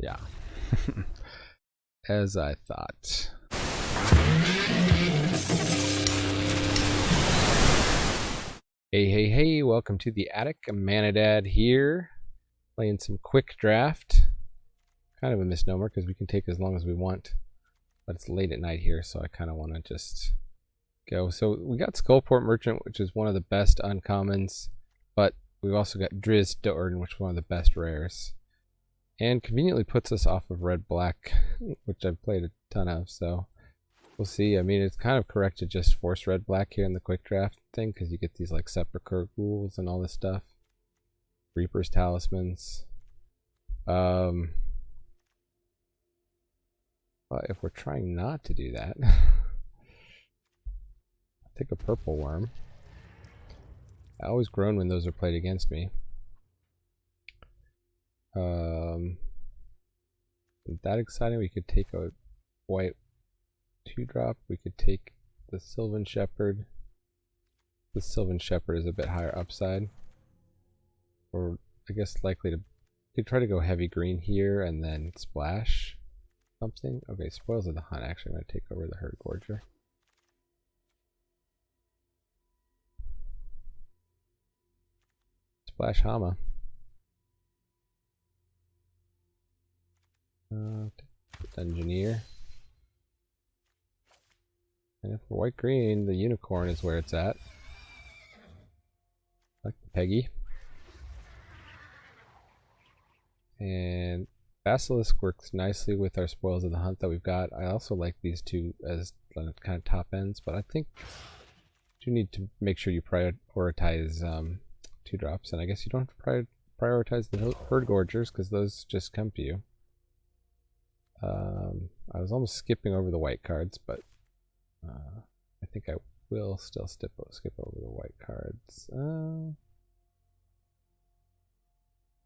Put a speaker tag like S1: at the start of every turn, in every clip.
S1: Yeah. As I thought. Hey, welcome to the attic. I'm Manadad here, playing some quick draft. Kind of a misnomer because we can take as long as we want, but it's late at night here, so I kind of want to just go. So we got Skullport Merchant, which is one of the best uncommons, but we've also got Drizzt, which is one of the best rares. And conveniently puts us off of red-black, which I've played a ton of, so we'll see. I mean, it's kind of correct to just force red-black here in the quick draft thing, because you get these like Sepulchre ghouls and all this stuff. Reaper's Talismans. But if we're trying not to do that, I'll take a purple worm. I always groan when those are played against me. Isn't that exciting? We could take a white 2-drop. We could take the Sylvan Shepherd. The Sylvan Shepherd is a bit higher upside. Or I guess likely to could try to go heavy green here and then splash something. Okay, Spoils of the Hunt. Actually, I'm going to take over the Herd Gorger. Splash Hama. Dungeoneer. And for white green, the unicorn is where it's at. Like the Peggy. And Basilisk works nicely with our Spoils of the Hunt that we've got. I also like these two as kind of top ends, but I think you need to make sure you prioritize 2-drops, and I guess you don't have to prioritize the Herd Gorgers because those just come to you. I was almost skipping over the white cards, but I think I will still skip over the white cards. Or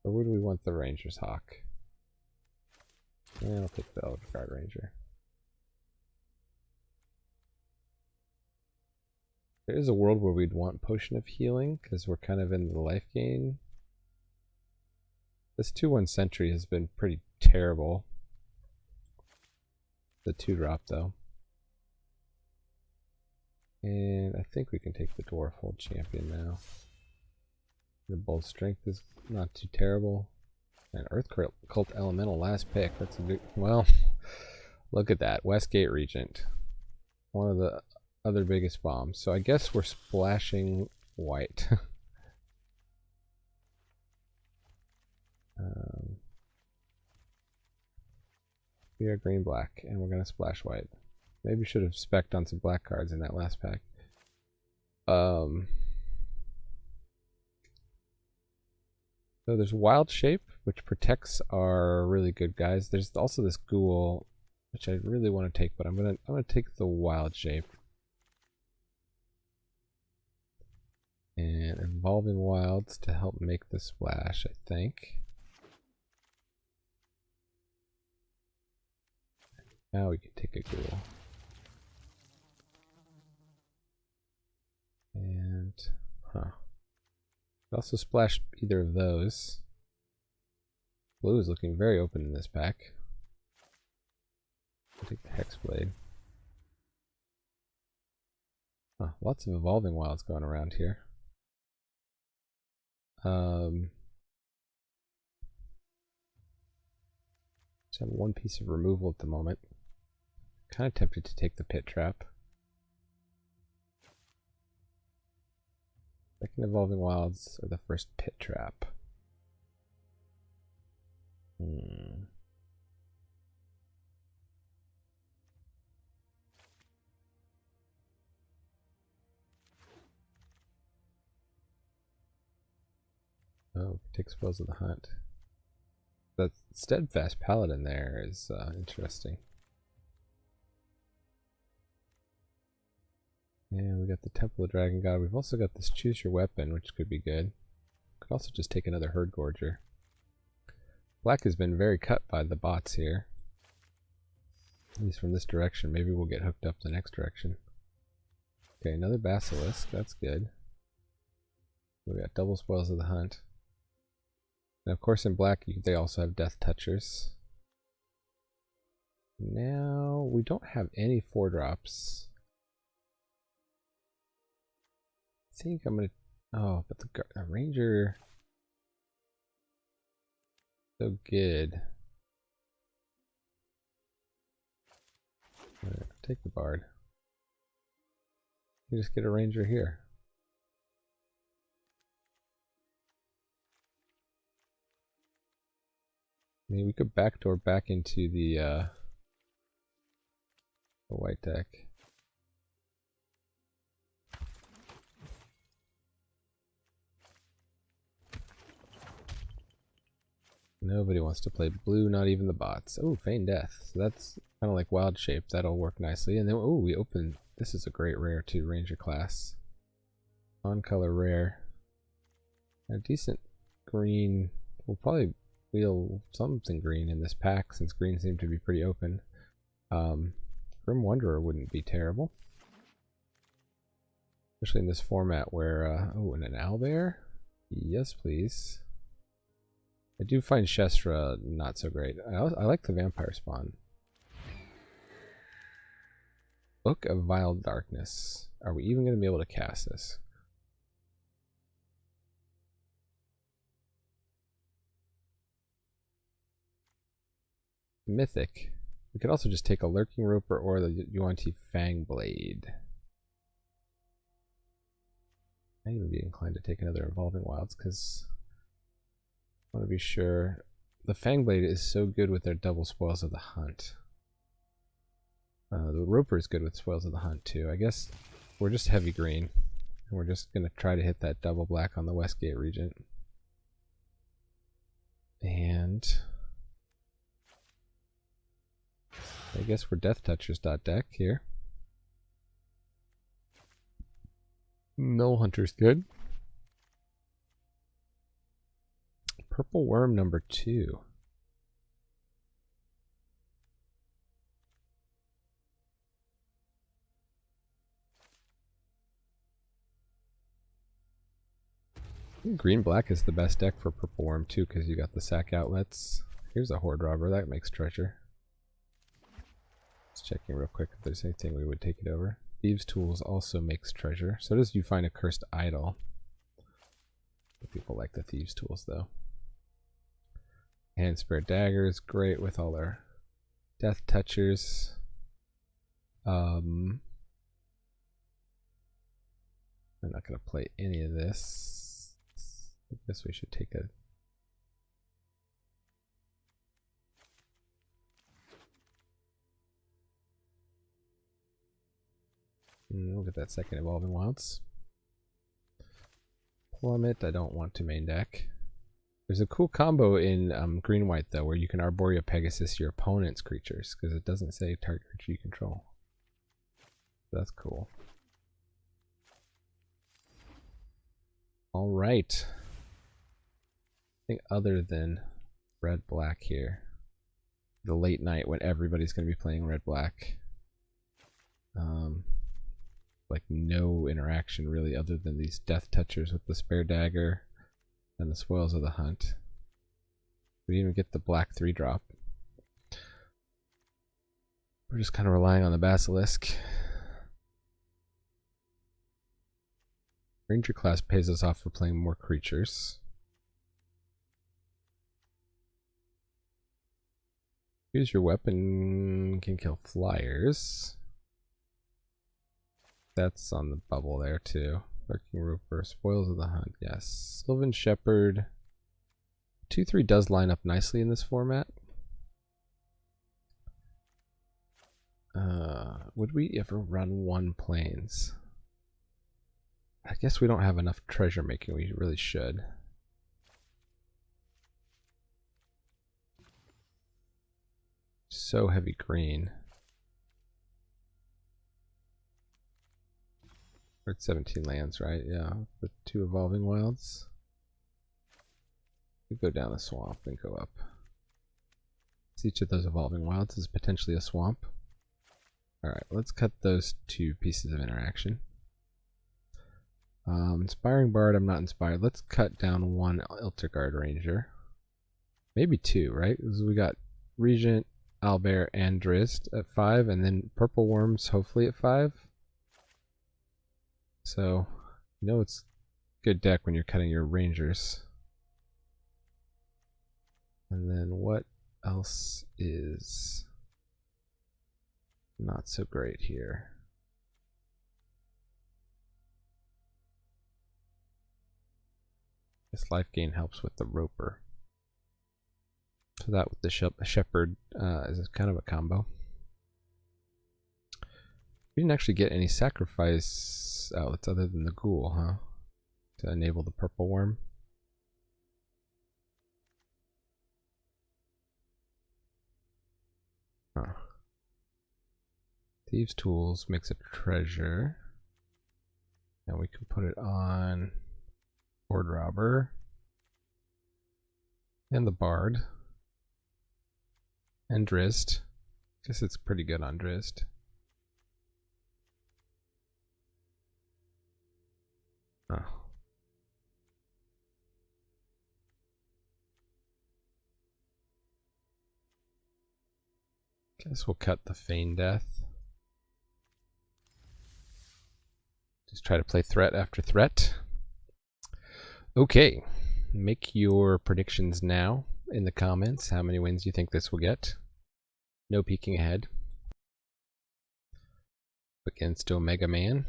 S1: where do we want the Ranger's Hawk? Yeah, I'll take the Eldguard Ranger. There is a world where we'd want Potion of Healing because we're kind of in the life gain. This 2/1 Sentry has been pretty terrible. The 2-drop though. And I think we can take the Dwarfhold Champion now. The Bold Strength is not too terrible. And Earth Cult Elemental last pick. That's a big, well, look at that. Westgate Regent. One of the other biggest bombs. So I guess we're splashing white. We are green black and we're gonna splash white. Maybe should have spec'd on some black cards in that last pack. So there's Wild Shape, which protects our really good guys. There's also this Ghoul, which I really want to take, but I'm gonna take the Wild Shape. And Evolving Wilds to help make the splash, I think. Now we can take a Ghoul. And, also splash either of those. Blue is looking very open in this pack. I'll take the Hexblade. Lots of Evolving Wilds going around here. Just have one piece of removal at the moment. Kind of tempted to take the Pit Trap. Second Evolving Wilds or the first Pit Trap. Oh, take Spoils of the Hunt. The Steadfast Paladin there is interesting. And we got the Temple of Dragon God. We've also got this Choose Your Weapon, which could be good. Could also just take another Herd Gorger. Black has been very cut by the bots here. At least from this direction. Maybe we'll get hooked up the next direction. Okay, another Basilisk. That's good. We got double Spoils of the Hunt. And of course in black they also have Death Touchers. Now we don't have any 4-drops. I think I'm gonna. Oh, but the Ranger. So good. Take the Bard. You just get a Ranger here. I mean, we could backdoor back into the white deck. Nobody wants to play blue, not even the bots. Oh, Feign Death. So that's kind of like Wild Shape. That'll work nicely. And then, oh, we open. This is a great rare too, Ranger class. On-color rare. A decent green. We'll probably wheel something green in this pack since green seemed to be pretty open. Grim Wanderer wouldn't be terrible. Especially in this format where, oh, and an owlbear? Yes, please. I do find Shestra not so great. I like the vampire spawn. Book of Vile Darkness. Are we even going to be able to cast this? Mythic. We could also just take a Lurking Roper or the Yuan-Ti Fangblade. I would be inclined to take another Evolving Wilds because I want to be sure. The Fangblade is so good with their double Spoils of the Hunt. The Roper is good with Spoils of the Hunt too. I guess we're just heavy green. And we're just going to try to hit that double black on the Westgate Regent. And I guess we're Death Touchers.deck here. Null Hunter's good. Purple Worm number 2. Green Black is the best deck for Purple Worm too because you got the sack outlets. Here's a Horde Robber, that makes treasure. Just checking real quick if there's anything we would take it over. Thieves' Tools also makes treasure. So does You Find a Cursed Idol. People like the Thieves' Tools though. Hand Spare Dagger is great with all our Death Touchers. I'm not going to play any of this. I guess we should take a... We'll get that second Evolving Wilds. Plummet, I don't want to main deck. There's a cool combo in green-white though, where you can Arborea Pegasus your opponent's creatures, because it doesn't say target creature you control. That's cool. Alright. I think other than red-black here, the late night when everybody's going to be playing red-black, like no interaction really other than these Death Touchers with the Spare Dagger and the Spoils of the Hunt. We didn't even get the black 3-drop. We're just kind of relying on the Basilisk. Ranger class pays us off for playing more creatures. Use your weapon, can kill flyers. That's on the bubble there too. Lurking Roper, Spoils of the Hunt, yes. Sylvan Shepherd. 2/3 does line up nicely in this format. Would we ever run 1 plains? I guess we don't have enough treasure making, we really should. So heavy green. We're at 17 lands, right? Yeah, with 2 Evolving Wilds. We go down a swamp and go up. So each of those Evolving Wilds is potentially a swamp. Alright, let's cut those 2 pieces of interaction. Inspiring Bard, I'm not inspired. Let's cut down 1 Elterguard Ranger. Maybe 2, right? Because we got Regent, Owlbear and Drizzt at 5, and then Purple Worms hopefully at 5. So, you know it's good deck when you're cutting your Rangers. And then what else is not so great here? This life gain helps with the Roper. So that with the Shepherd is kind of a combo. We didn't actually get any sacrifice outlets other than the Ghoul, huh? To enable the Purple Worm. Huh. Thieves' Tools makes a treasure. And we can put it on Horde Robber. And the Bard. And Drizzt. Guess it's pretty good on Drizzt. Oh. Guess we'll cut the Feign Death. Just try to play threat after threat. Okay. Make your predictions now in the comments. How many wins you think this will get? No peeking ahead. Against Omega Man.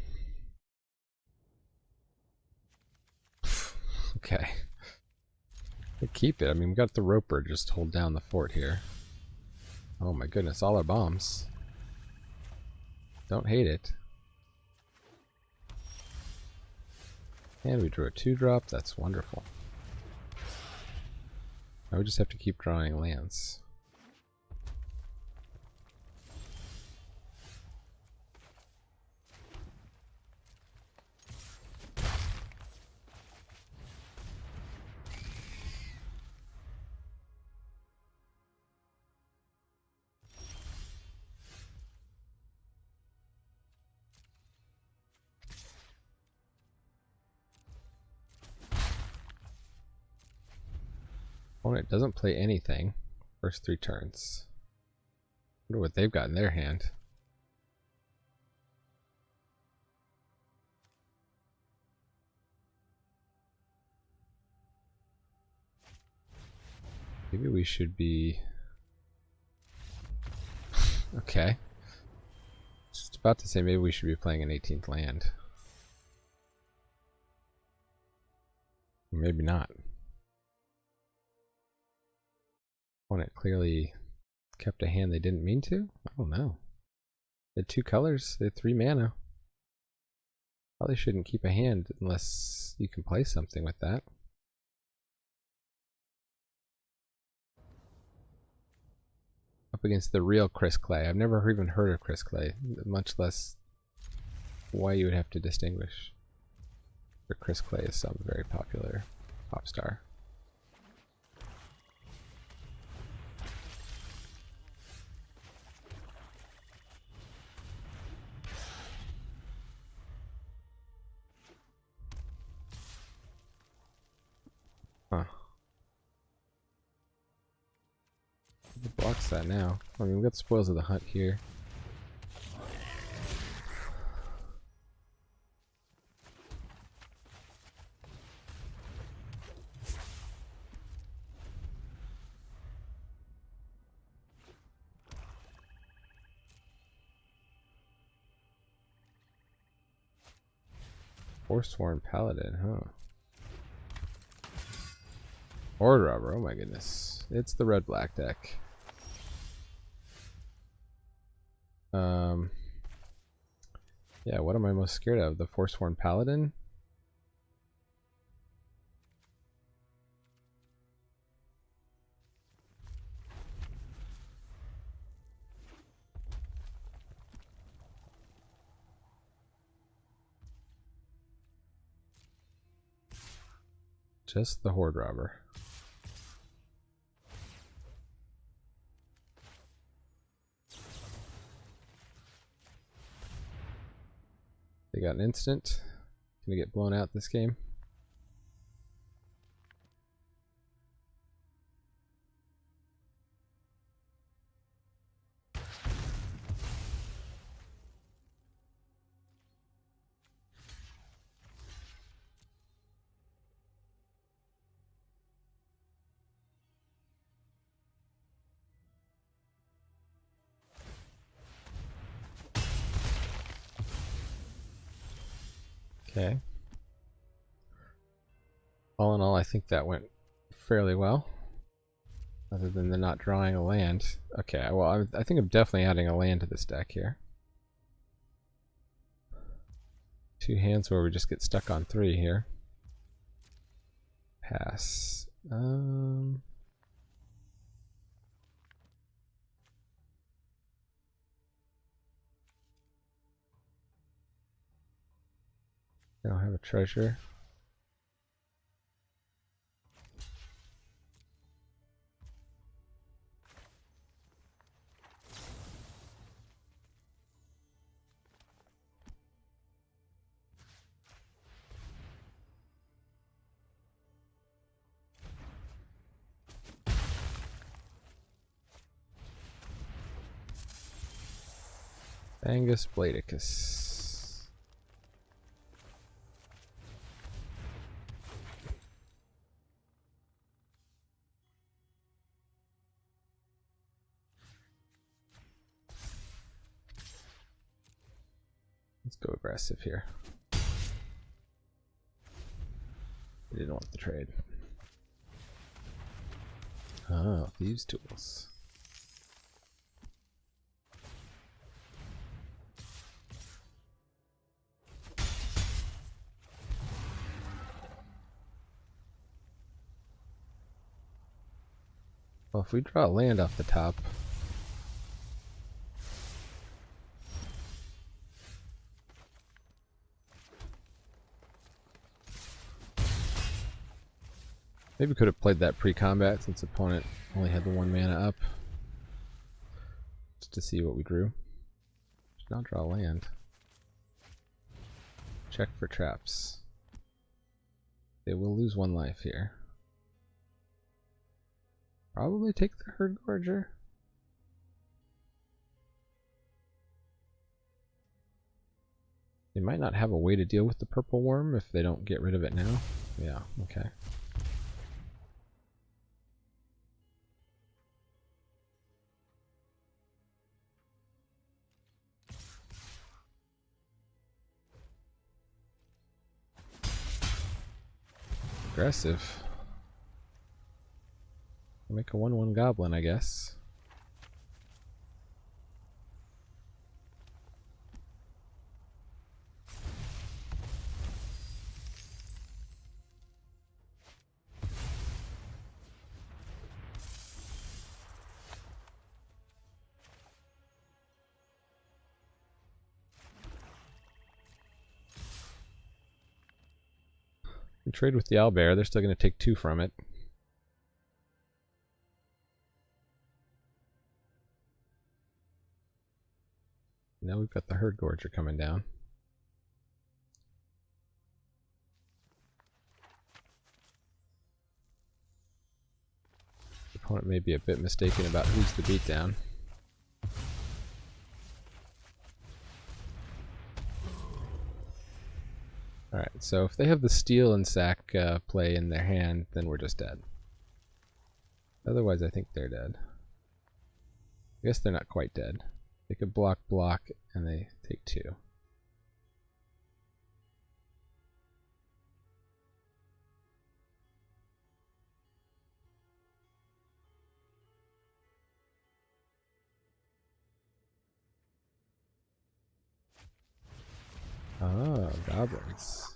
S1: Okay. We'll keep it. I mean, we got the Roper. Just hold down the fort here. Oh my goodness, all our bombs. Don't hate it. And we drew a 2-drop. That's wonderful. Now we just have to keep drawing lands. Opponent doesn't play anything. First 3 turns. Wonder what they've got in their hand. Maybe we should be... Okay. Just about to say maybe we should be playing an 18th land. Maybe not. Opponent clearly kept a hand they didn't mean to? I don't know. They had 2 colors, they had 3 mana. Probably shouldn't keep a hand unless you can play something with that. Up against the real Chris Clay. I've never even heard of Chris Clay, much less why you would have to distinguish. But Chris Clay is some very popular pop star. Huh. Who blocks that now? I mean, we've got Spoils of the Hunt here. Forsworn Paladin, huh? Horde Robber, oh my goodness. It's the red-black deck. Yeah, what am I most scared of? The Forsworn Paladin? Just the Horde Robber. They got an instant. Gonna get blown out this game. Okay. All in all, I think that went fairly well. Other than the not drawing a land. Okay, well, I think I'm definitely adding a land to this deck here. 2 hands where we just get stuck on 3 here. Pass. I don't have a treasure. Angus Bladicus. Let's go aggressive here. We didn't want the trade. Oh, thieves' tools. Well, if we draw a land off the top, maybe could have played that pre-combat since opponent only had the 1 mana up. Just to see what we drew. Should not draw land. Check for traps. They will lose 1 life here. Probably take the Herd Gorger. They might not have a way to deal with the purple worm if they don't get rid of it now. Yeah, okay. Aggressive. Make a 1/1 goblin, I guess. We trade with the owlbear, they're still going to take 2 from it. Now we've got the Herd Gorger coming down. The opponent may be a bit mistaken about who's the beatdown. Alright, so if they have the steel and sack play in their hand, then we're just dead. Otherwise, I think they're dead. I guess they're not quite dead. They could block, and they take 2. Oh, goblins.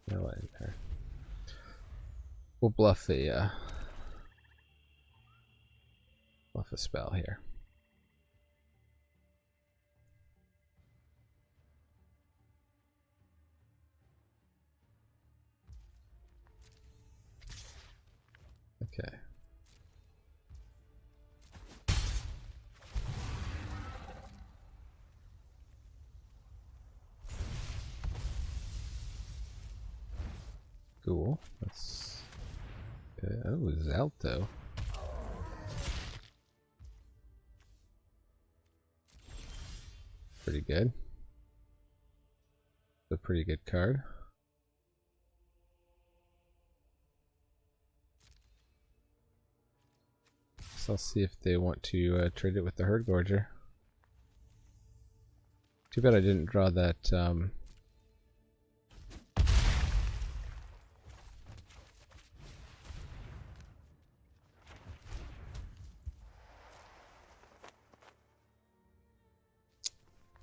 S1: No in there. We'll bluff a spell here. Okay. Cool. That's good. Oh, Zalto. Pretty good. A pretty good card. So I'll see if they want to trade it with the Herd Gorger. Too bad I didn't draw that.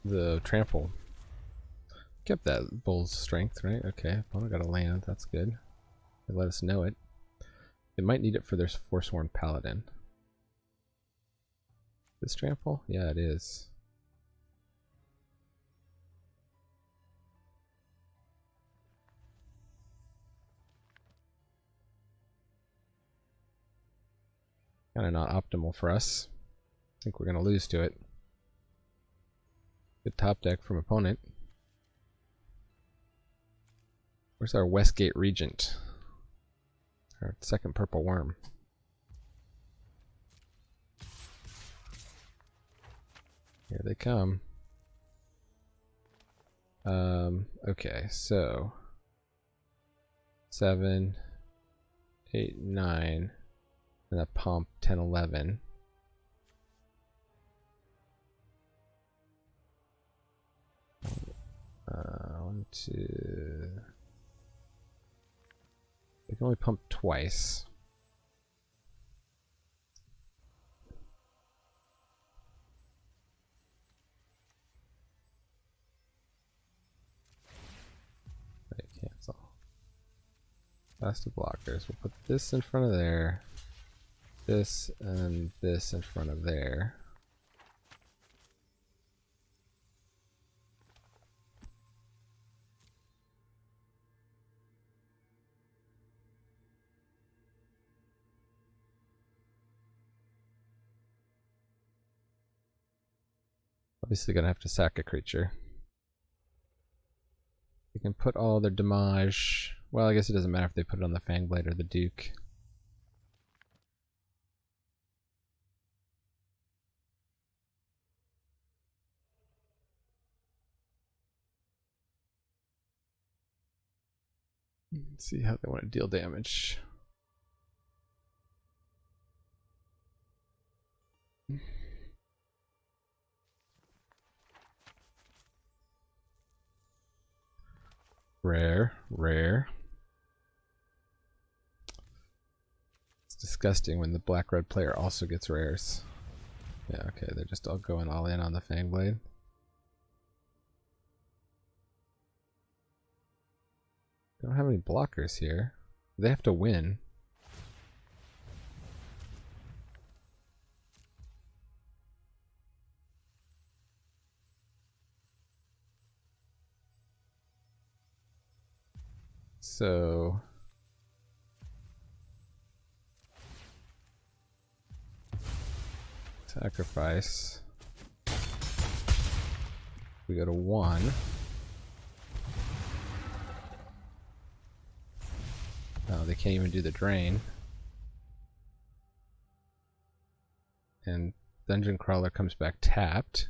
S1: The trample. Kept that bull's strength, right? Okay, opponent got a land. That's good. They let us know it. They might need it for their Forsworn Paladin. This trample? Yeah, it is. Kind of not optimal for us. I think we're going to lose to it. Good top deck from opponent. Where's our Westgate Regent? Our second purple worm. Here they come. Okay, so 7, 8, 9, and a pump 10, 11. One, two. They can only pump twice. Right, cancel. Plastic blockers. We'll put this in front of there. This and this in front of there. Obviously gonna have to sack a creature. You can put all their damage. Well, I guess it doesn't matter if they put it on the Fangblade or the Duke. Let's see how they want to deal damage. Rare, rare. It's disgusting when the black-red player also gets rares. Yeah, okay, they're just all going all in on the Fangblade. They don't have any blockers here. They have to win. So sacrifice. We go to 1. Oh, they can't even do the drain. And Dungeon Crawler comes back tapped.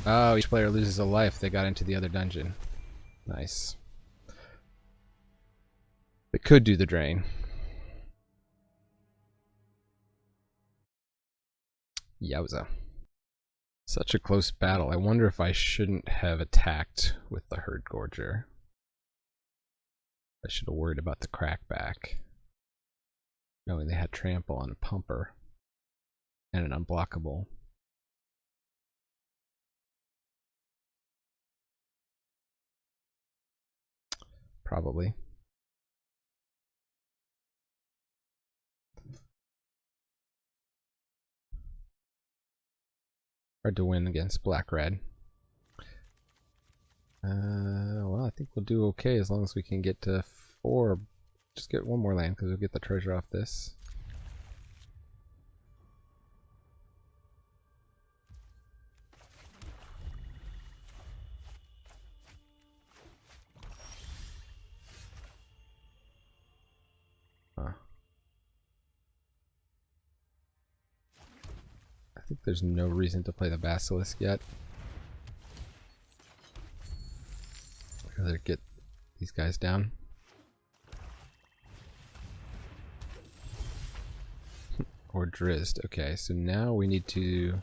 S1: Oh, each player loses a life. They got into the other dungeon. Nice. They could do the drain. Yowza. Such a close battle. I wonder if I shouldn't have attacked with the Herd Gorger. I should have worried about the crackback. Knowing they had trample on a pumper. And an unblockable. Probably. Hard to win against black-red. Well, I think we'll do okay as long as we can get to 4. Just get one more land because we'll get the treasure off this. there's no reason to play the Basilisk yet. I'd rather get these guys down. Or Drizzt. Okay, so now we need to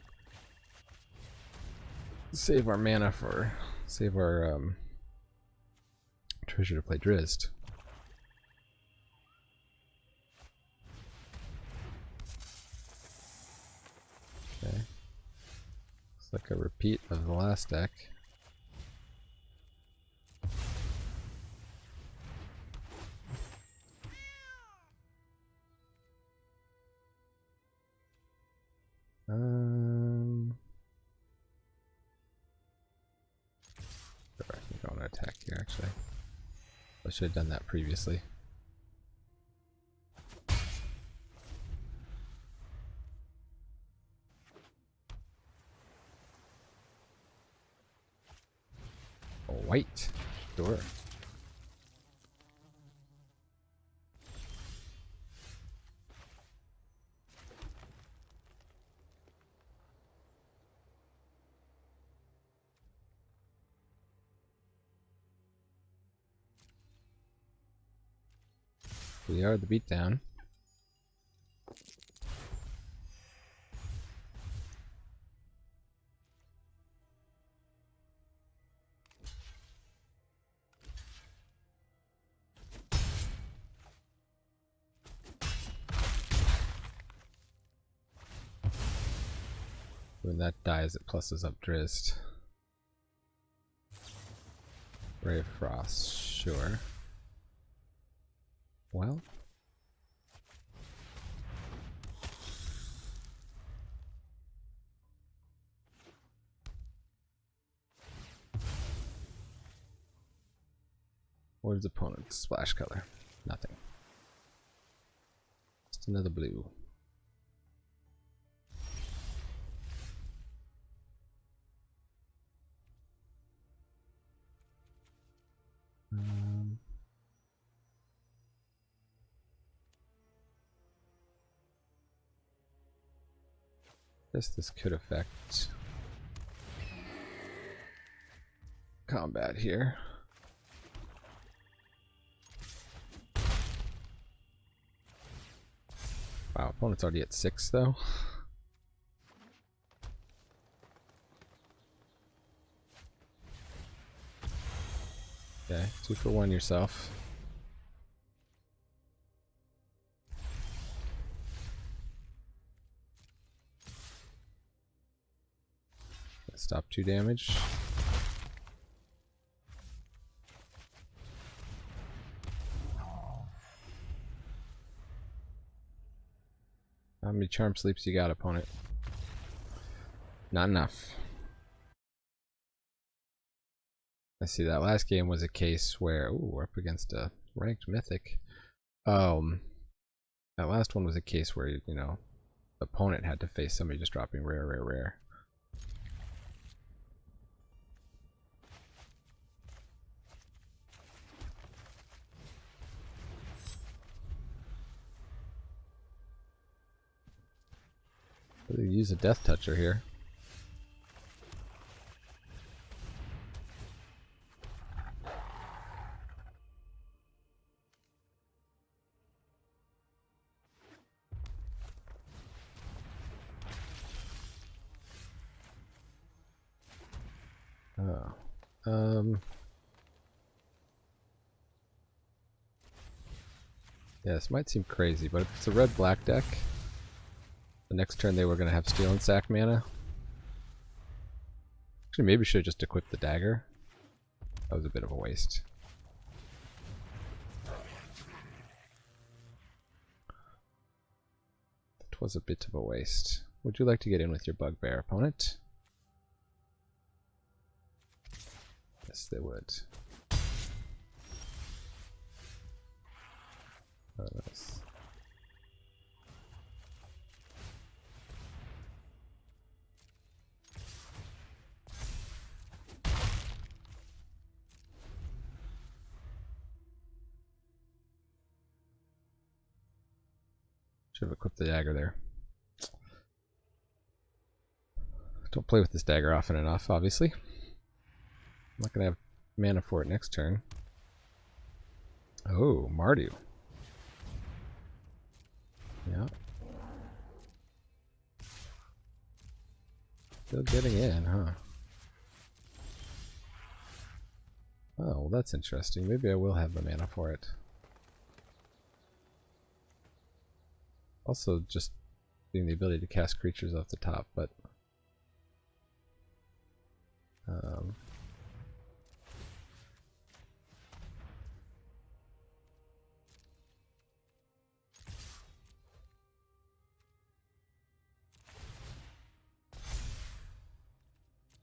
S1: save our mana for... save our treasure to play Drizzt. Okay. Looks like a repeat of the last deck. I can go on attack here actually. I should have done that previously. White. Sure. We are the beatdown. When that dies, it pluses up Drizzt. Ray of Frost, sure. Well. What is opponent's splash color? Nothing. Just another blue. Guess this could affect combat here. Wow, opponent's already at 6 though. Okay, 2 for 1 yourself. Stop 2 damage. How many charm sleeps you got, opponent? Not enough. I see that last game was a case where, ooh, we're up against a ranked mythic. That last one was a case where, you know, the opponent had to face somebody just dropping rare, rare, rare. Use a death toucher here. Yeah, this might seem crazy, but if it's a red-black deck, the next turn they were going to have Steel and Sack mana. Actually, maybe should have just equipped the dagger. That was a bit of a waste. That was a bit of a waste. Would you like to get in with your bugbear, opponent? Yes, they would. Oh, nice. Should have equipped the dagger there. Don't play with this dagger often enough, obviously. I'm not going to have mana for it next turn. Oh, Mardu. Yeah. Still getting in, huh? Oh, well that's interesting. Maybe I will have the mana for it. Also just being the ability to cast creatures off the top, but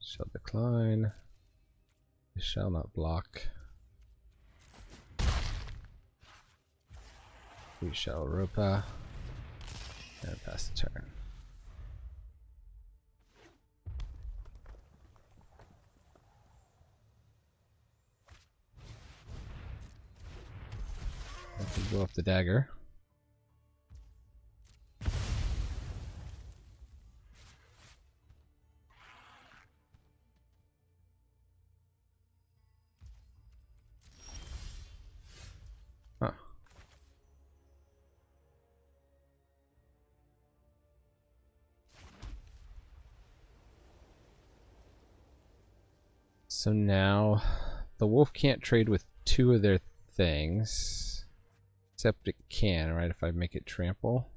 S1: shall decline. I shall not block. We shall Ropa and pass the turn. I can go up the dagger. Huh. So now the wolf can't trade with two of their things, except it can, right, if I make it trample.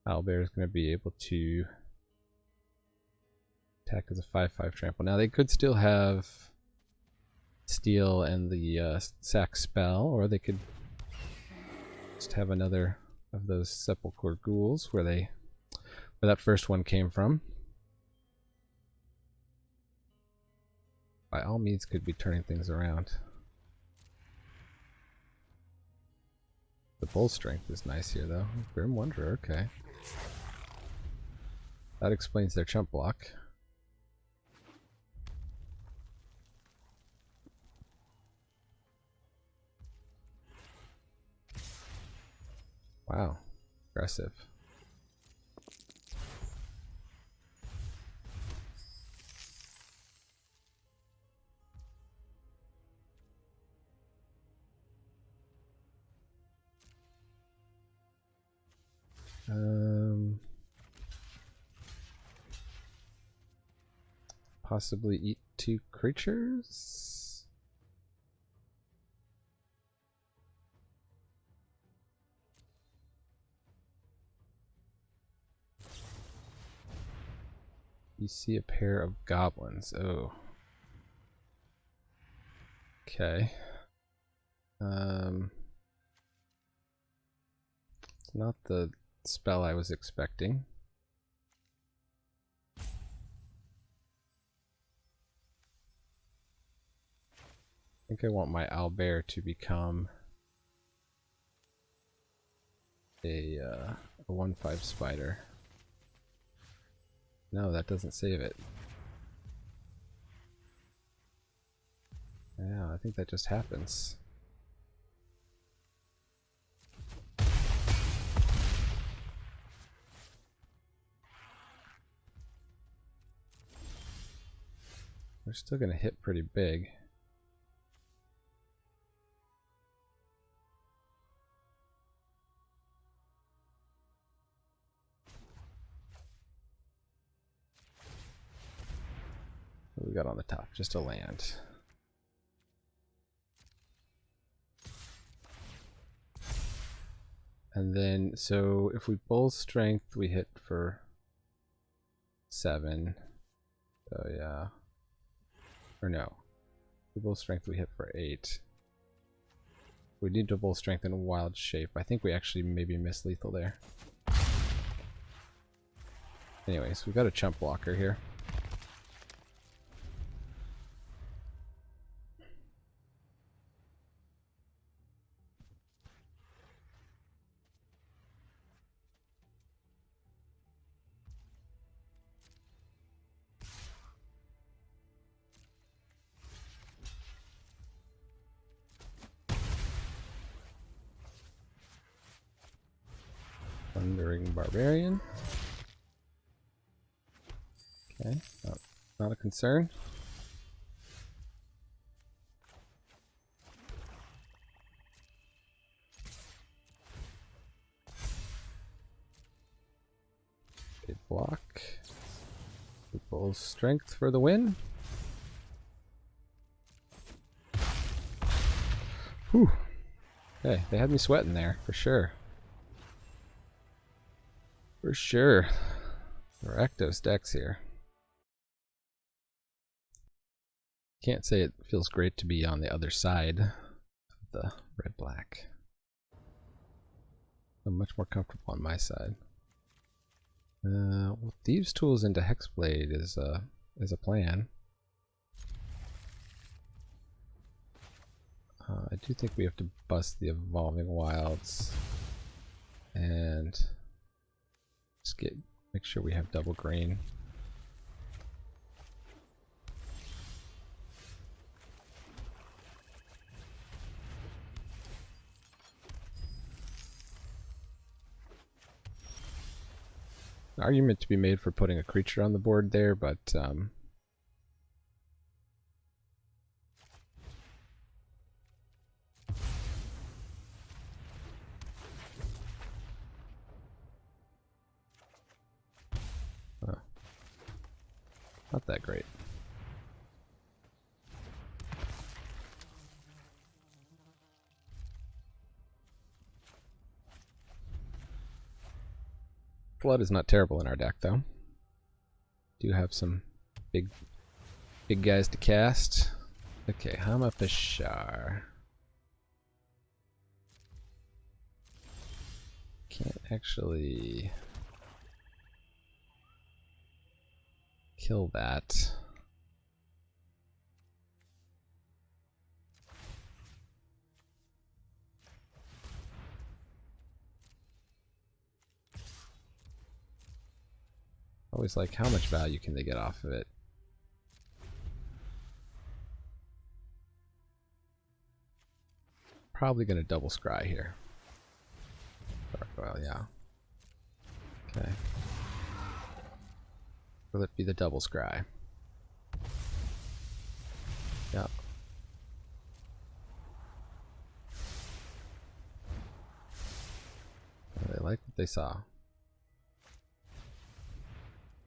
S1: Owlbear is going to be able to attack as a 5/5 trample. Now they could still have steal and the sack spell, or they could just have another of those sepulchre ghouls where that first one came from. By all means could be turning things around. The bull strength is nice here though. Grim Wanderer, okay. That explains their chump block. Wow, aggressive. Possibly eat two creatures? You see a pair of goblins. Oh. Okay. It's not the spell I was expecting. I think I want my owlbear to become a 1/5 spider. No, that doesn't save it. Yeah, I think that just happens. We're still gonna hit pretty big. What we got on the top? Just a land. And then, so if we bull strength, we hit for 7. So yeah. Or no. If we bull strength, we hit for 8. We need double strength and wild shape. I think we actually maybe missed lethal there. Anyways, we've got a chump blocker here. Thundering Barbarian. Okay, not a concern. Big block. People's strength for the win. Whew. Okay, they had me sweating there, for sure. For sure. Rakdos decks here. Can't say it feels great to be on the other side of the red-black. I'm much more comfortable on my side. Well, Thieves' Tools into Hexblade is a plan. I do think we have to bust the Evolving Wilds and just make sure we have double green. An argument to be made for putting a creature on the board there, but not that great. Flood is not terrible in our deck, though. Do have some big guys to cast. Okay, Hama Pashar. Can't actually kill that. Always like, how much value can they get off of it? Probably gonna double scry here. Well, yeah. Okay. Will it be the double scry? Yep. They like what they saw.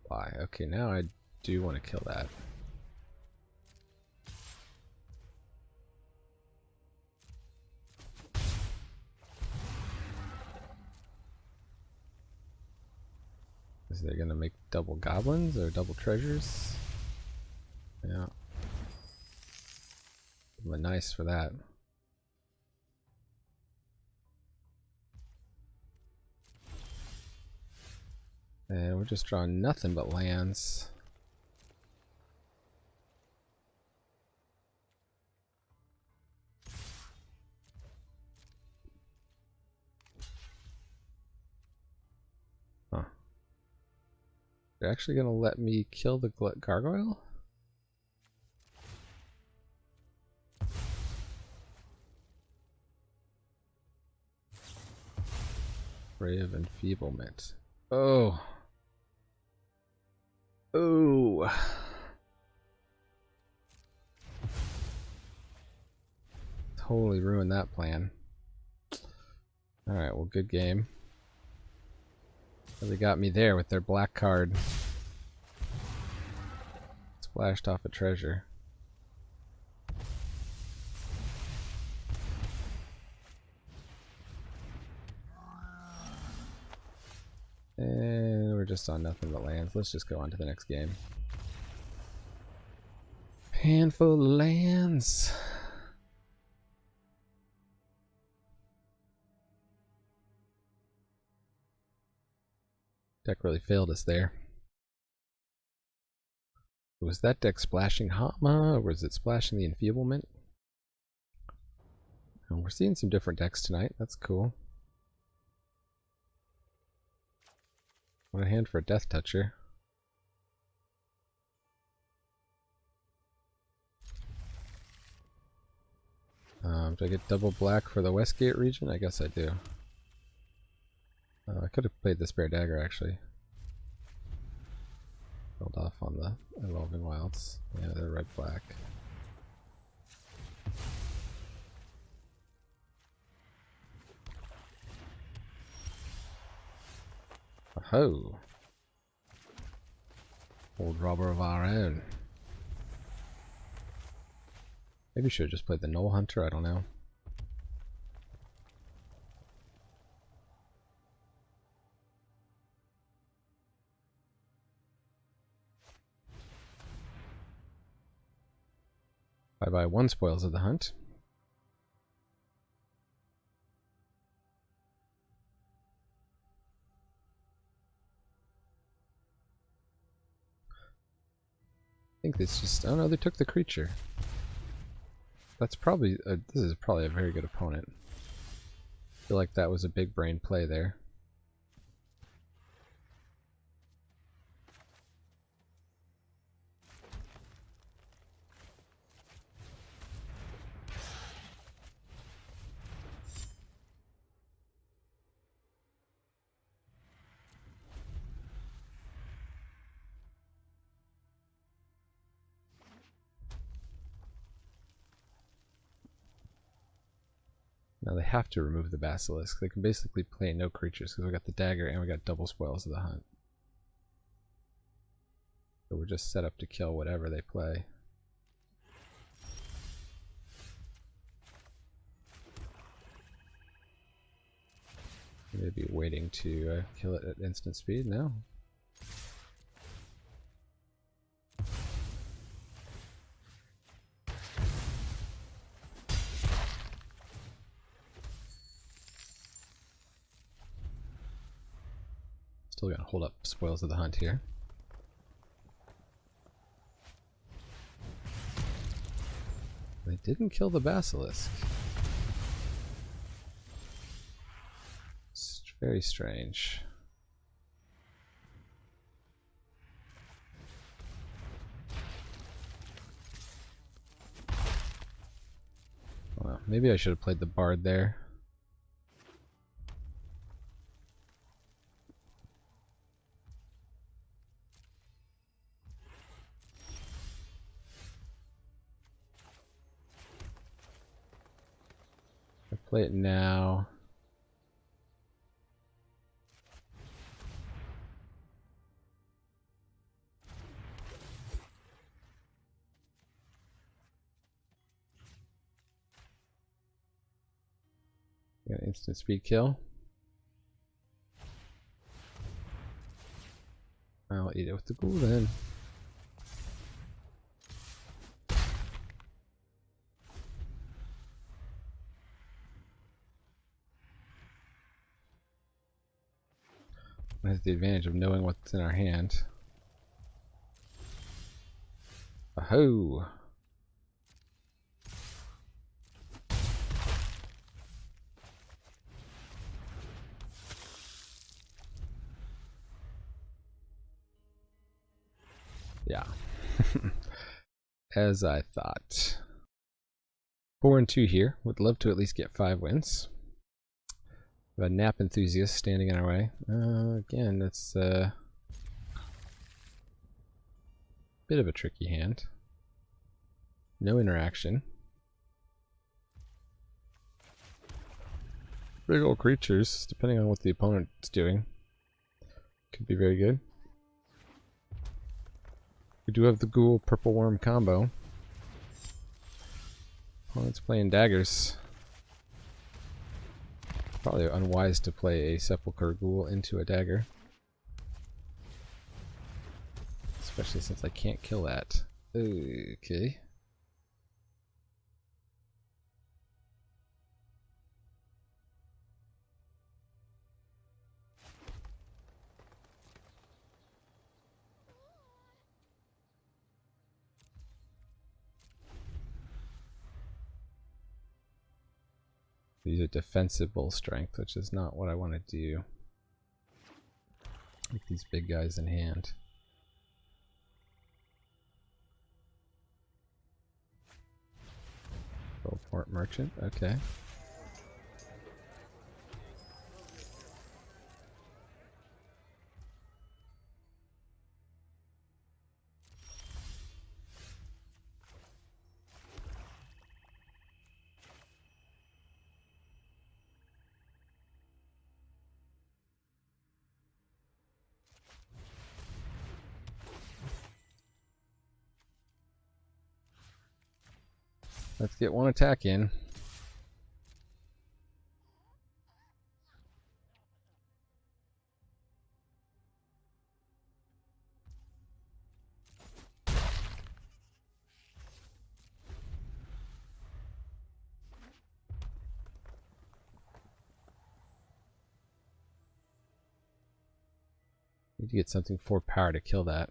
S1: Why? Okay, now I do want to kill that. Is they gonna make double goblins or double treasures? Yeah. Nice for that. And we're just drawing nothing but lands. Huh. They're actually gonna let me kill the gargoyle? Ray of Enfeeblement. Oh. Oh. Totally ruined that plan. Alright, well, good game. They got me there with their black card. Splashed off a treasure. And we're just on nothing but lands. Let's just go on to the next game. Handful of lands. Deck really failed us there. Was that deck splashing Hatma, or was it splashing the Enfeeblement? Oh, we're seeing some different decks tonight. That's cool. What a hand for a Death Toucher. Do I get double black for the Westgate region? I guess I do. I could have played the Spare Dagger, actually. Held off on the Evolving Wilds. Yeah, they're red-black. Oh! Old robber of our own. Maybe should have just played the Knoll Hunter, I don't know. Bye-bye, one Spoils of the Hunt. I think it's just, oh no, they took the creature. That's probably, this is probably a very good opponent. I feel like that was a big brain play there. Now they have to remove the Basilisk. They can basically play no creatures because we got the dagger and we got double Spoils of the Hunt. So we're just set up to kill whatever they play. Maybe waiting to kill it at instant speed now. Still gonna hold up Spoils of the Hunt here. They didn't kill the Basilisk. It's very strange. Well, maybe I should have played the Bard there. I play it now. Got instant speed kill. I'll eat it with the ghoul then. That's the advantage of knowing what's in our hand. Aho! Yeah. As I thought. 4-2 here. Would love to at least get 5 wins. A nap enthusiast standing in our way. Again, that's a bit of a tricky hand. No interaction. Big old creatures, depending on what the opponent's doing. Could be very good. We do have the ghoul purple worm combo. Opponent's playing daggers. Probably unwise to play a Sepulchre Ghoul into a dagger. Especially since I can't kill that. Okay. So use a defensible strength, which is not what I want to do. With these big guys in hand. Port merchant, okay. Let's get one attack in. Need to get something for power to kill that.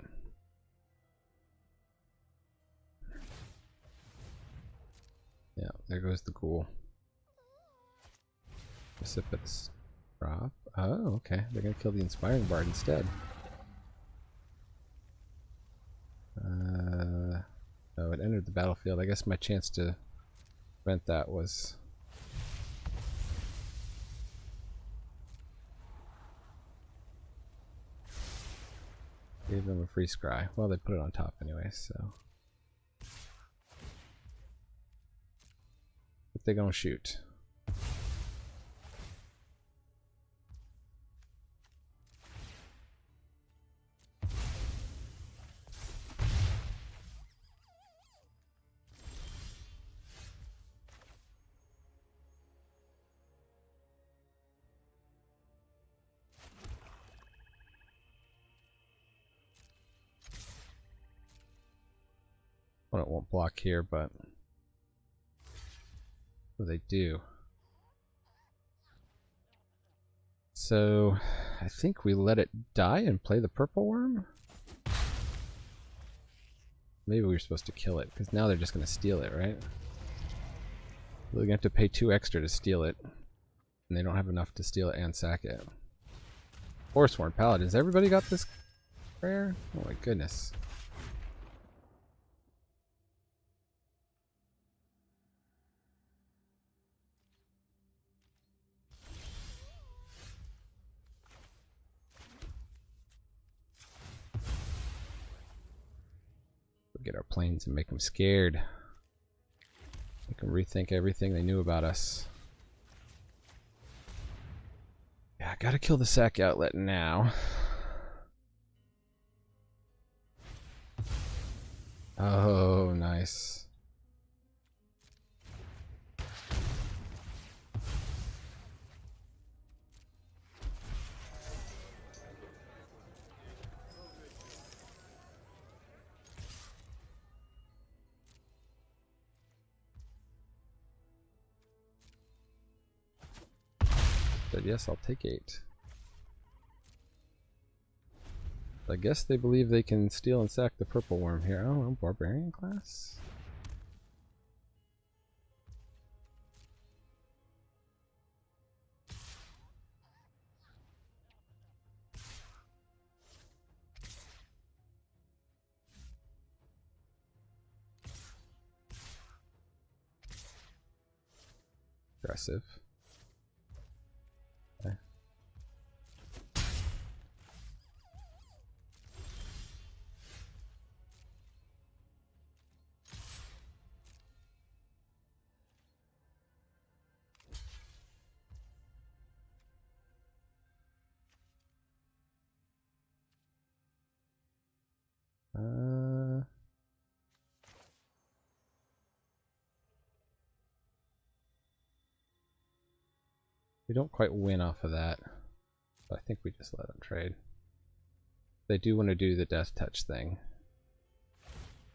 S1: Yeah, there goes the ghoul. Precipitous drop. Oh, okay. They're gonna kill the Inspiring Bard instead. Oh, it entered the battlefield. I guess my chance to prevent that was... Gave them a free scry. Well, they put it on top anyway, so... If they're gonna shoot. Well, it won't block here, but what do they do? So I think we let it die and play the purple worm? Maybe we were supposed to kill it, because now they're just going to steal it, right? They're going to have to pay 2 extra to steal it. And they don't have enough to steal it and sack it. Forsworn Paladins. Everybody got this prayer? Oh my goodness. Get our planes and make them scared. Make them rethink everything they knew about us. Yeah, I gotta kill the sack outlet now. Oh, nice. But yes, I'll take 8. I guess they believe they can steal and sack the purple worm here. Oh, no, barbarian class? Aggressive. Okay. We don't quite win off of that, but I think we just let them trade. They do want to do the death touch thing.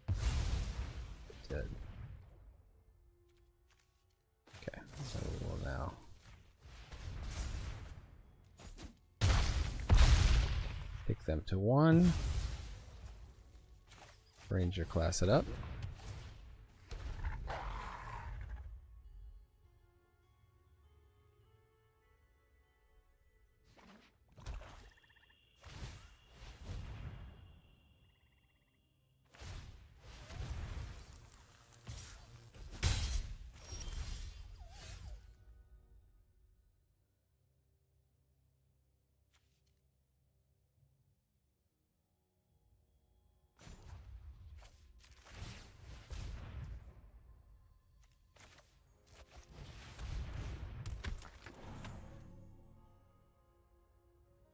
S1: They did. Okay, so we'll now take them to 1. Ranger class it up.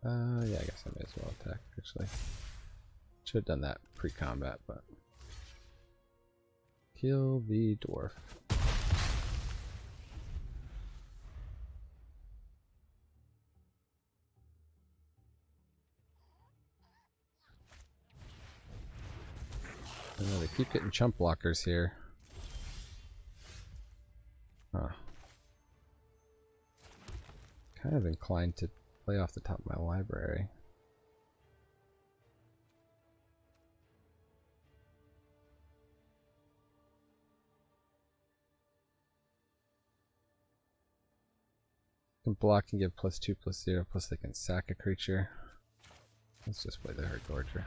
S1: Yeah, I guess I may as well attack, actually. Should have done that pre-combat, but... Kill the dwarf. Oh, they keep getting chump blockers here. Huh. Kind of inclined to play off the top of my library. Can block and give +2/+0, plus they can sack a creature. Let's just play the Herd Gorger.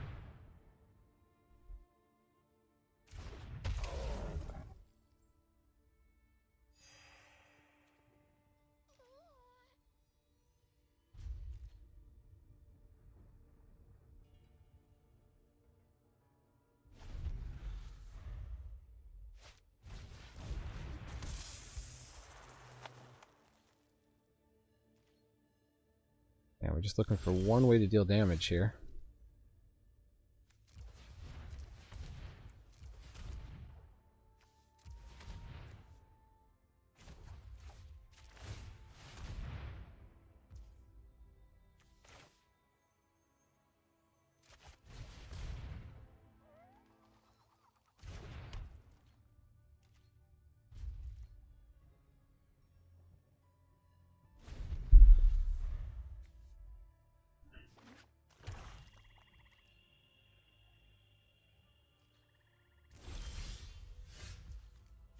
S1: Yeah, we're just looking for one way to deal damage here.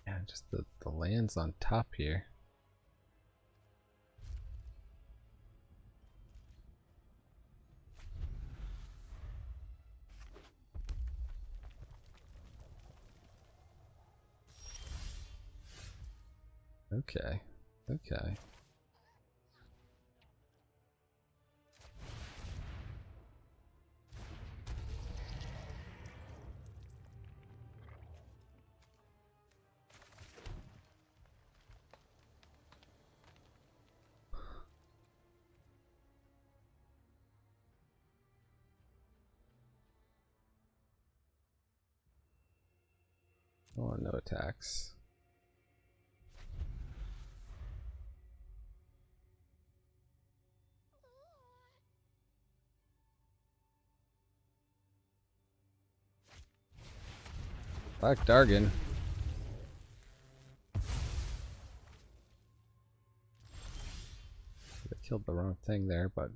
S1: Yeah, just the lands on top here. Okay, okay. Oh, no attacks. Black Dargon. I killed the wrong thing there, but...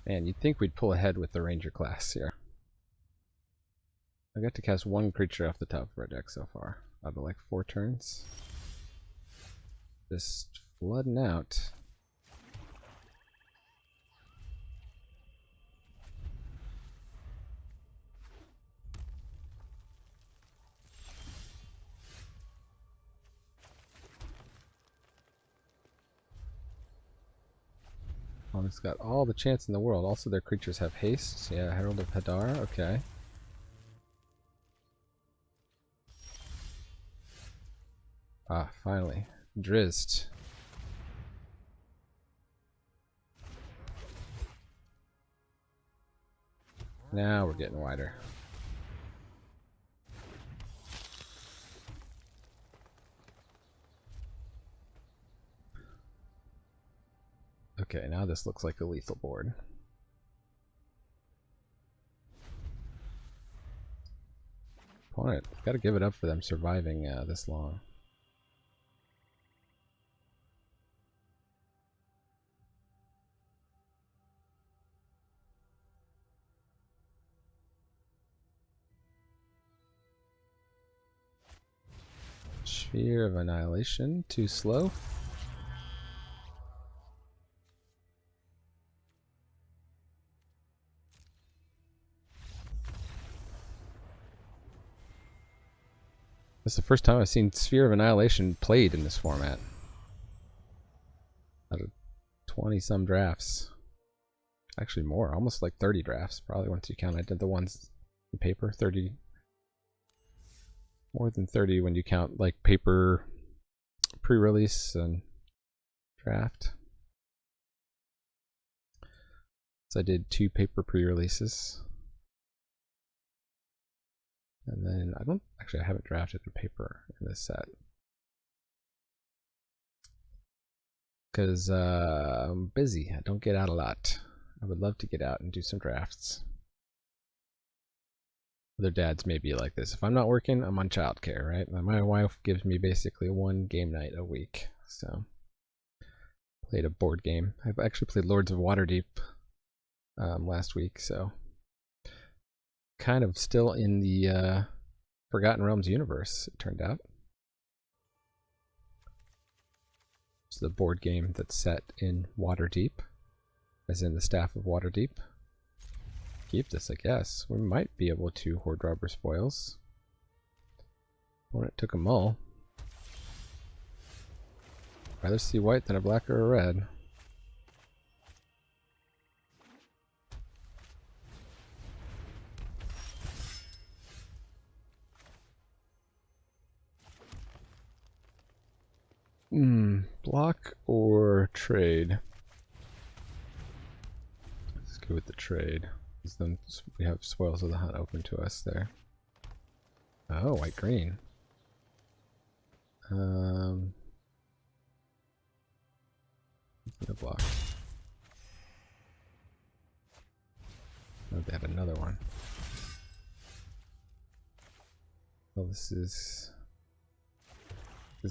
S1: Man, you'd think we'd pull ahead with the Ranger class here. I got to cast one creature off the top of our deck so far, out of like 4 turns. Just flooding out. Opponent's got all the chance in the world. Also, their creatures have haste. Yeah, Herald of Hadar. Okay. Ah, finally. Drizzt. Now we're getting wider. Okay, now this looks like a lethal board. Opponent, gotta give it up for them surviving this long. Sphere of Annihilation, too slow. This is the first time I've seen Sphere of Annihilation played in this format. out of 20 some drafts. Actually more, almost like 30 drafts, probably once you count. I did the ones in paper, 30. More than 30 when you count like paper pre-release and draft. So I did 2 paper pre-releases. And then I haven't drafted a paper in this set. Because I'm busy, I don't get out a lot. I would love to get out and do some drafts. Other dads may be like this. If I'm not working, I'm on childcare, right? My wife gives me basically 1 game night a week. So, played a board game. I've actually played Lords of Waterdeep last week, so kind of still in the Forgotten Realms universe, it turned out. It's the board game that's set in Waterdeep, as in the Staff of Waterdeep. Keep this, I guess. We might be able to hoard robber spoils. Opponent took a mull. Rather see white than a black or a red. Block or trade? Let's go with the trade. Then we have Spoils of the Hunt open to us there. Oh, white green. The block. Oh, they had another one. Well, this is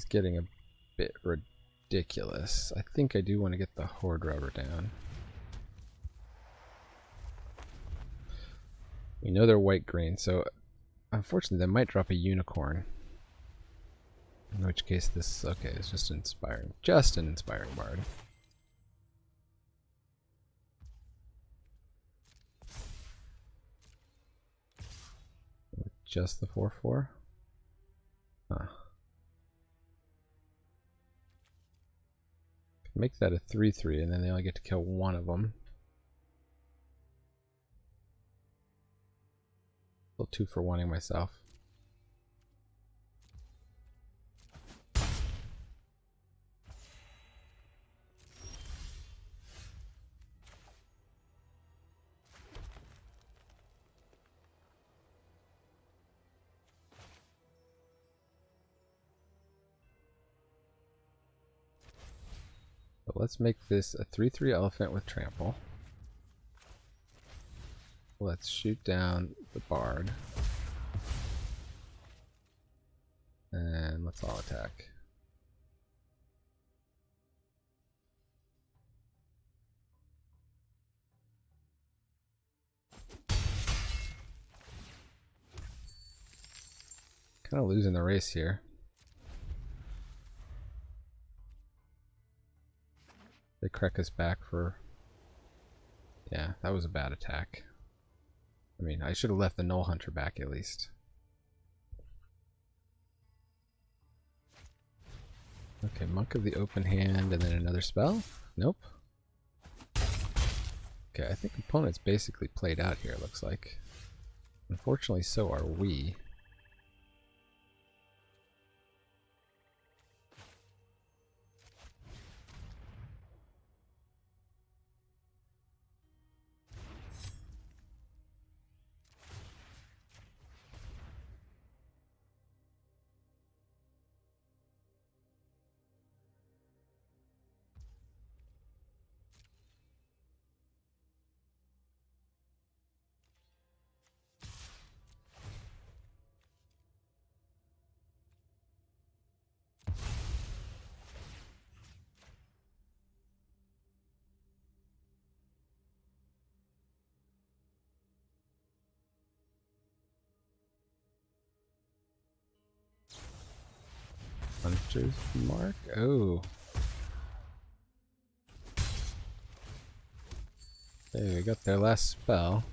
S1: getting a bit ridiculous. I think I do want to get the hoard robber down. We know they're white-green, so unfortunately they might drop a unicorn. In which case this, okay, is just inspiring. Just an inspiring bard. Just the 4/4? Huh. Make that a 3/3 and then they only get to kill one of them. Still 2 for wanting myself. But let's make this a 3/3 elephant with trample. Let's shoot down the bard. And let's all attack. Kind of losing the race here. They crack us back for... Yeah, that was a bad attack. I mean, I should have left the Null Hunter back at least. Okay, Monk of the Open Hand and then another spell? Nope. Okay, I think opponent's basically played out here, it looks like. Unfortunately, so are we. Hunter's Mark? Oh. Hey, we got their last spell.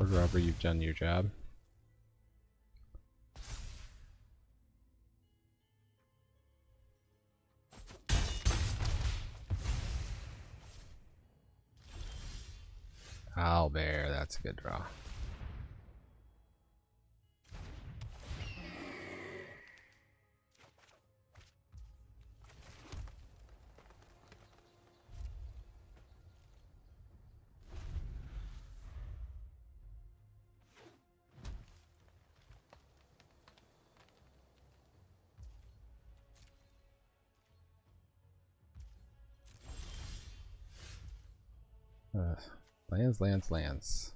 S1: Board Robber, you've done your job. Owlbear, that's a good draw. Lands.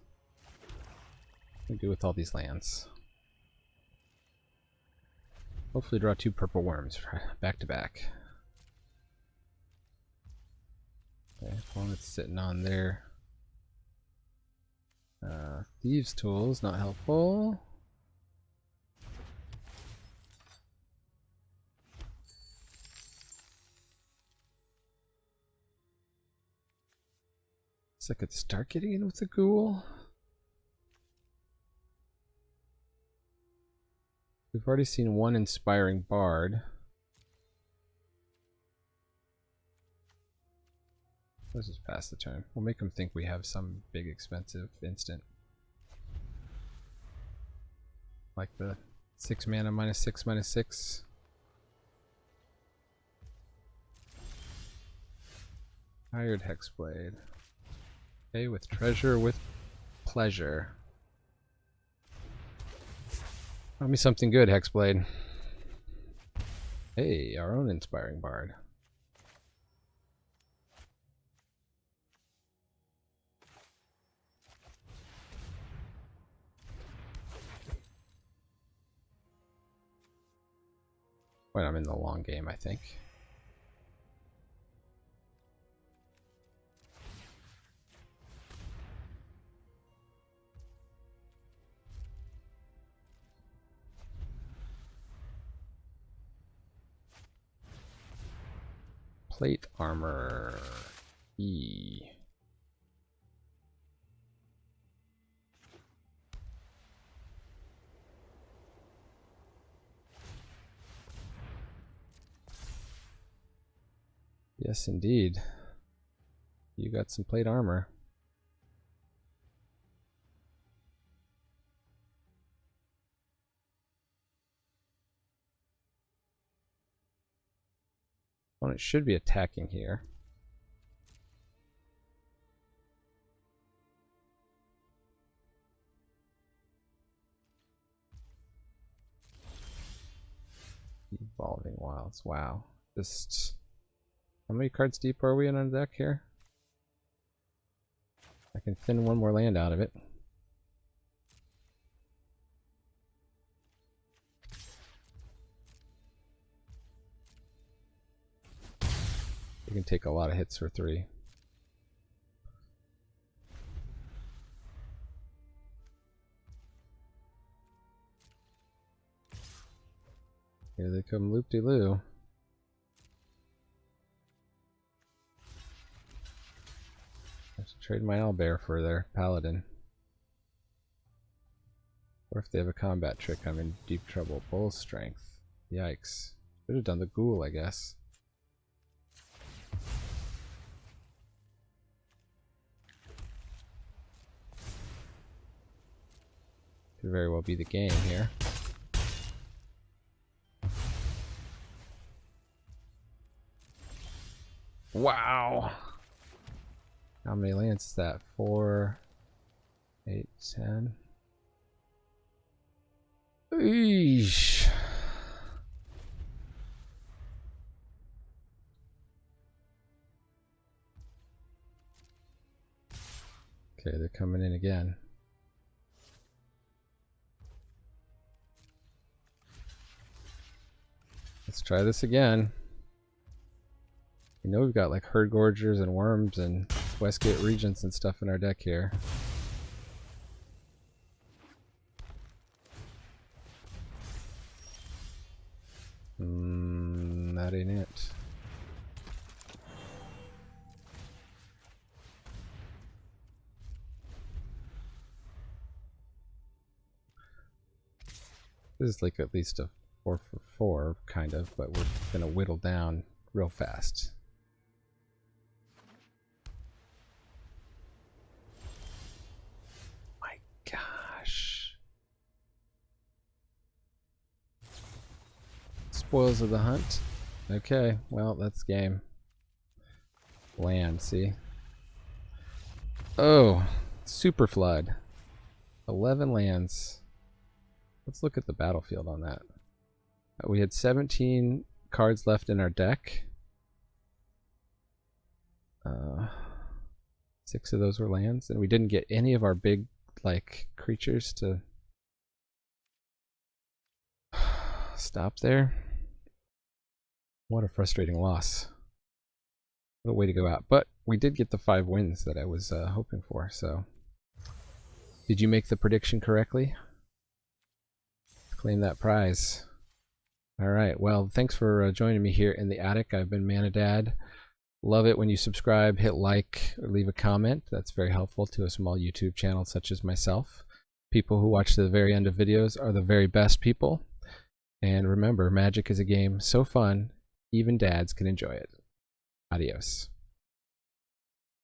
S1: What do we do with all these lands? Hopefully draw 2 purple worms back to back. Okay, opponent's sitting on there. Thieves' Tools, not helpful. I could start getting in with the ghoul. We've already seen 1 inspiring bard. Let's just pass the turn. We'll make them think we have some big expensive instant. Like the 6 mana -6/6. Hired Hexblade. Okay, with treasure, with pleasure. Tell me something good, Hexblade. Hey, our own inspiring bard. Well, I'm in the long game, I think. Plate armor. E. Yes, indeed. You got some plate armor. Well, it should be attacking here. Evolving Wilds. Wow. Just how many cards deep are we in on the deck here? I can thin 1 more land out of it. We can take a lot of hits for 3. Here they come, loop-de-loo. I should trade my owlbear for their paladin. Or if they have a combat trick, I'm in deep trouble. Bull strength. Yikes. Should have done the ghoul, I guess. Could very well be the game here. Wow! How many lands is that? 4, 8, 10. Eesh. Okay, they're coming in again. Let's try this again. You know we've got like herd gorgers and worms and Westgate regents and stuff in our deck here. That ain't it. This is like at least a 4 for 4, kind of, but we're going to whittle down real fast. My gosh. Spoils of the hunt. Okay, well, that's game. Land, see? Oh, super flood. 11 lands. Let's look at the battlefield on that. We had 17 cards left in our deck. 6 of those were lands, and we didn't get any of our big, like, creatures to stop there. What a frustrating loss. What a way to go out. But we did get the 5 wins that I was hoping for, so. Did you make the prediction correctly? Claim that prize. Alright, well, thanks for joining me here in the attic. I've been Manadad. Love it when you subscribe, hit like, or leave a comment. That's very helpful to a small YouTube channel such as myself. People who watch to the very end of videos are the very best people. And remember, Magic is a game so fun, even dads can enjoy it. Adios.